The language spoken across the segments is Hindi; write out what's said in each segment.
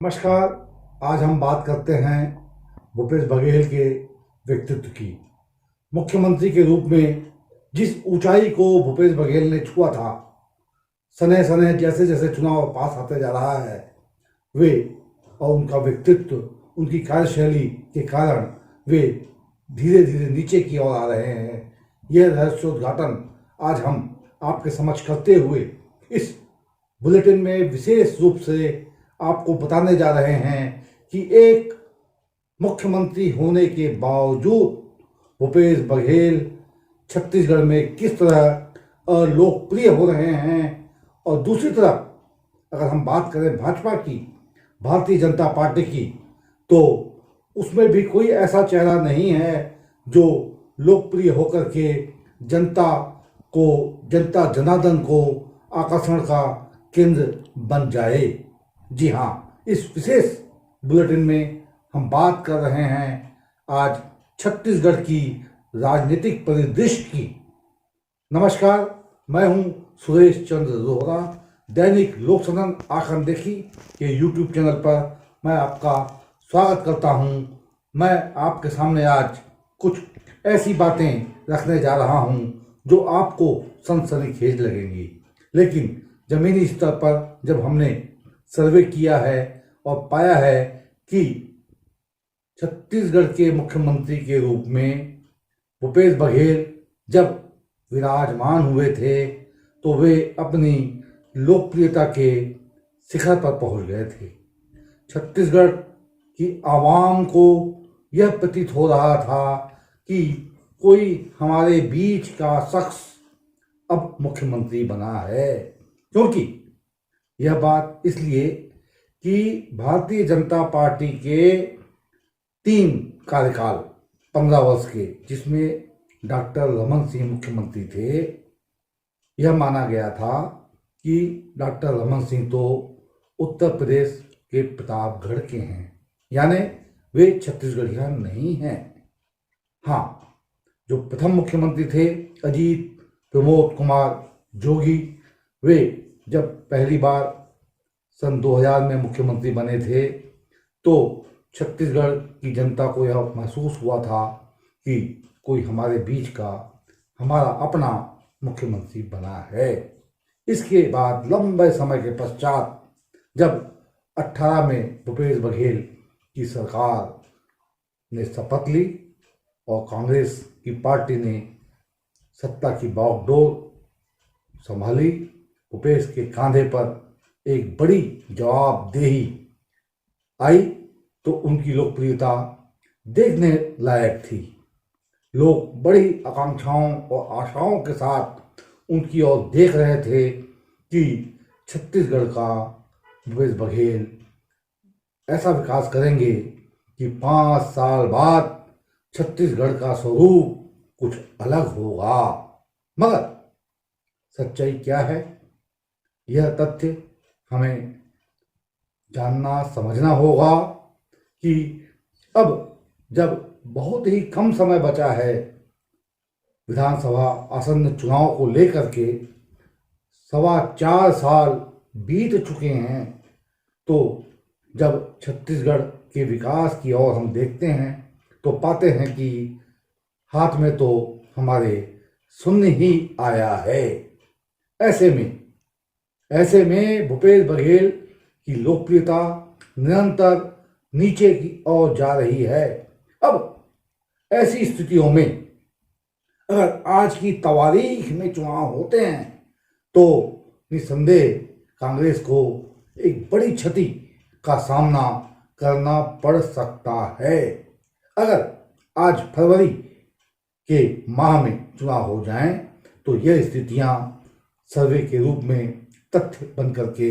नमस्कार। आज हम बात करते हैं भूपेश बघेल के व्यक्तित्व की। मुख्यमंत्री के रूप में जिस ऊंचाई को भूपेश बघेल ने छुआ था, सने सने जैसे जैसे चुनाव पास आते जा रहा है, वे और उनका व्यक्तित्व, उनकी कार्यशैली के कारण वे धीरे धीरे नीचे की ओर आ रहे हैं। यह रहस्योद्घाटन आज हम आपके समक्ष करते हुए इस बुलेटिन में विशेष रूप से आपको बताने जा रहे हैं कि एक मुख्यमंत्री होने के बावजूद भूपेश बघेल छत्तीसगढ़ में किस तरह लोकप्रिय हो रहे हैं। और दूसरी तरफ अगर हम बात करें भाजपा की, भारतीय जनता पार्टी की, तो उसमें भी कोई ऐसा चेहरा नहीं है जो लोकप्रिय होकर के जनता जनार्दन को आकर्षण का केंद्र बन जाए। जी हाँ, इस विशेष बुलेटिन में हम बात कर रहे हैं आज छत्तीसगढ़ की राजनीतिक परिदृश्य की। नमस्कार, मैं हूं सुरेश चंद्र रोहरा। दैनिक लोक सदन आंख देखी के यूट्यूब चैनल पर मैं आपका स्वागत करता हूं। मैं आपके सामने आज कुछ ऐसी बातें रखने जा रहा हूं जो आपको सनसनीखेज लगेंगी, लेकिन जमीनी स्तर पर जब हमने सर्वे किया है और पाया है कि छत्तीसगढ़ के मुख्यमंत्री के रूप में भूपेश बघेल जब विराजमान हुए थे तो वे अपनी लोकप्रियता के शिखर पर पहुंच गए थे। छत्तीसगढ़ की आवाम को यह प्रतीत हो रहा था कि कोई हमारे बीच का शख्स अब मुख्यमंत्री बना है, क्योंकि यह बात इसलिए कि भारतीय जनता पार्टी के 3 कार्यकाल 15 वर्ष के, जिसमें डॉक्टर रमन सिंह मुख्यमंत्री थे, यह माना गया था कि डॉक्टर रमन सिंह तो उत्तर प्रदेश के प्रतापगढ़ के हैं, यानी वे छत्तीसगढ़िया नहीं हैं। हाँ, जो प्रथम मुख्यमंत्री थे अजीत प्रमोद कुमार जोगी, वे जब पहली बार सन 2000 में मुख्यमंत्री बने थे तो छत्तीसगढ़ की जनता को यह महसूस हुआ था कि कोई हमारे बीच का हमारा अपना मुख्यमंत्री बना है। इसके बाद लंबे समय के पश्चात जब 18 में भूपेश बघेल की सरकार ने शपथ ली और कांग्रेस की पार्टी ने सत्ता की बागडोर संभाली, भूपेश के कंधे पर एक बड़ी जवाबदेही आई तो उनकी लोकप्रियता देखने लायक थी। लोग बड़ी आकांक्षाओं और आशाओं के साथ उनकी ओर देख रहे थे कि छत्तीसगढ़ का भूपेश बघेल ऐसा विकास करेंगे कि 5 साल बाद छत्तीसगढ़ का स्वरूप कुछ अलग होगा। मगर सच्चाई क्या है, यह तथ्य हमें जानना समझना होगा कि अब जब बहुत ही कम समय बचा है विधानसभा आसन्न चुनाव को लेकर के, 4.25 साल बीत चुके हैं, तो जब छत्तीसगढ़ के विकास की ओर हम देखते हैं तो पाते हैं कि हाथ में तो हमारे शून्य ही आया है। ऐसे में भूपेश बघेल की लोकप्रियता निरंतर नीचे की ओर जा रही है। अब ऐसी स्थितियों में अगर आज की तारीख में चुनाव होते हैं तो निसंदेह कांग्रेस को एक बड़ी क्षति का सामना करना पड़ सकता है। अगर आज फरवरी के माह में चुनाव हो जाएं तो यह स्थितियां सर्वे के रूप में तथ्य बन करके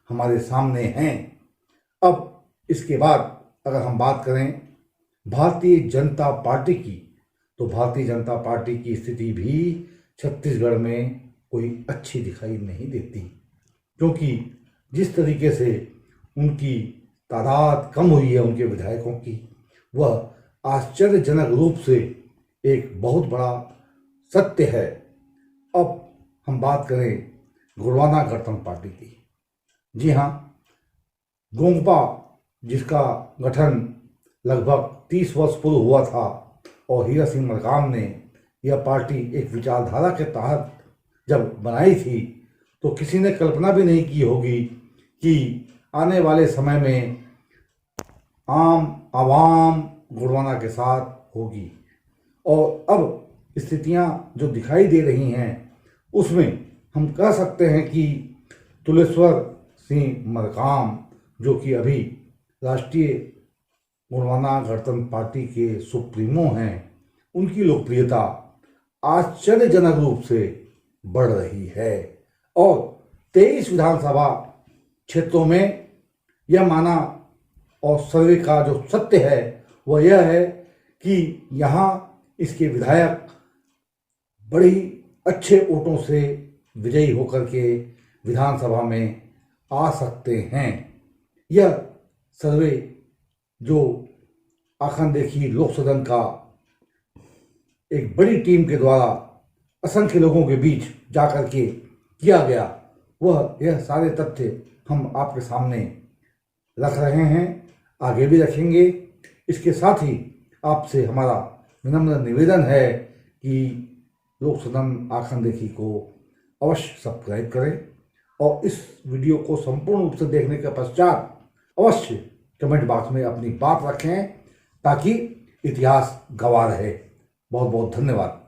हमारे सामने हैं। अब इसके बाद अगर हम बात करें भारतीय जनता पार्टी की, तो भारतीय जनता पार्टी की स्थिति भी छत्तीसगढ़ में कोई अच्छी दिखाई नहीं देती, क्योंकि जिस तरीके से उनकी तादाद कम हुई है उनके विधायकों की, वह आश्चर्यजनक रूप से एक बहुत बड़ा सत्य है। अब हम बात करें गोंडवाना गणतंत्र पार्टी की। जी हाँ, गोंगपा जिसका गठन लगभग 30 वर्ष पूर्व हुआ था और हीरा सिंह मरकाम ने यह पार्टी एक विचारधारा के तहत जब बनाई थी तो किसी ने कल्पना भी नहीं की होगी कि आने वाले समय में आम आवाम गुणवाना के साथ होगी। और अब स्थितियां जो दिखाई दे रही हैं उसमें हम कह सकते हैं कि तुलेश्वर सिंह मरकाम जो कि अभी राष्ट्रीय गुणवाना गणतंत्र पार्टी के सुप्रीमो हैं, उनकी लोकप्रियता आश्चर्यजनक रूप से बढ़ रही है। और 23 विधानसभा क्षेत्रों में यह माना और सर्वे का जो सत्य है वह यह है कि यहाँ इसके विधायक बड़ी अच्छे वोटों से विजयी होकर के विधानसभा में आ सकते हैं। यह सर्वे जो आंखन देखी लोक सदन का एक बड़ी टीम के द्वारा असंख्य लोगों के बीच जाकर के किया गया, वह यह सारे तथ्य हम आपके सामने रख रहे हैं, आगे भी रखेंगे। इसके साथ ही आपसे हमारा विनम्र निवेदन है कि लोक सदन आंखन देखी को अवश्य सब्सक्राइब करें और इस वीडियो को संपूर्ण रूप से देखने के पश्चात अवश्य कमेंट बॉक्स में अपनी बात रखें ताकि इतिहास गवाह रहे। बहुत बहुत धन्यवाद।